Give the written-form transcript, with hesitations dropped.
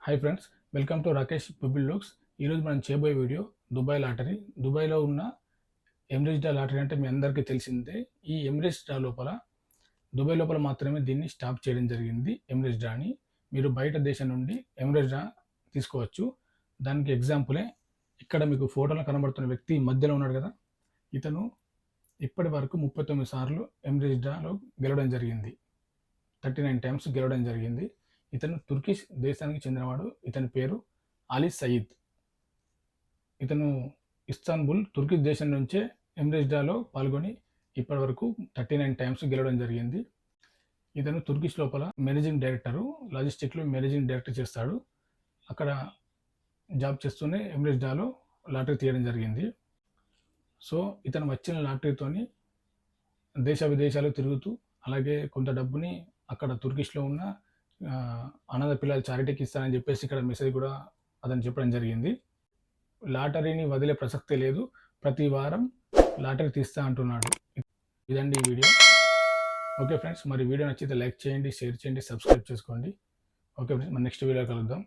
Hi friends, welcome to Rakesh people looks. ఈరోజు మనం చేయబోయే వీడియో దుబాయ్ లాటరీ. దుబాయ్లో ఉన్న ఎమిరేట్స్ డ్రా లాటరీ అంటే మీ అందరికీ తెలిసిందే. ఈ ఎమిరేట్స్ డ్రా లోపల దుబాయ్ లోపల మాత్రమే దీన్ని స్టాప్ చేయడం జరిగింది. ఎమిరేట్స్ డ్రాని మీరు బయట దేశం నుండి ఎమిరేట్స్ డ్రా తీసుకోవచ్చు. దానికి ఎగ్జాంపులే ఇక్కడ మీకు ఫోటోలో కనబడుతున్న వ్యక్తి మధ్యలో ఉన్నాడు కదా, ఇతను ఇప్పటి వరకు 39 సార్లు ఎమిరేట్స్ డ్రాలో గెలవడం జరిగింది. 39 టైమ్స్ గెలవడం జరిగింది. ఇతను తుర్కిష్ దేశానికి చెందినవాడు. ఇతని పేరు అలీ సయీద్. ఇతను ఇస్తాన్బుల్ తుర్కిష్ దేశం నుంచే ఎమిరేట్స్ డ్రాలో పాల్గొని ఇప్పటి వరకు 39 టైమ్స్ గెలవడం జరిగింది. ఇతను తుర్కిష్ లోపల మేనేజింగ్ డైరెక్టరు, లాజిస్టిక్లో మేనేజింగ్ డైరెక్టర్ చేస్తాడు. అక్కడ జాబ్ చేస్తూనే ఎమిరేట్స్ డ్రాలో లాటరీ తీయడం జరిగింది. సో ఇతను వచ్చిన లాటరీతోని దేశ విదేశాలు తిరుగుతూ అలాగే కొంత డబ్బుని అక్కడ తుర్కిష్లో ఉన్న అనాథ పిల్లల చారిటీకి ఇస్తానని చెప్పేసి ఇక్కడ మెసేజ్ కూడా అతను చెప్పడం జరిగింది. లాటరీని వదిలే ప్రసక్తే లేదు, ప్రతి వారం లాటరీ తీస్తా అంటున్నాడు. ఇదండి ఈ వీడియో. ఓకే ఫ్రెండ్స్, మరి వీడియో నచ్చితే లైక్ చేయండి, షేర్ చేయండి, సబ్స్క్రైబ్ చేసుకోండి. ఓకే ఫ్రెండ్స్, మన నెక్స్ట్ వీడియో కలుద్దాం.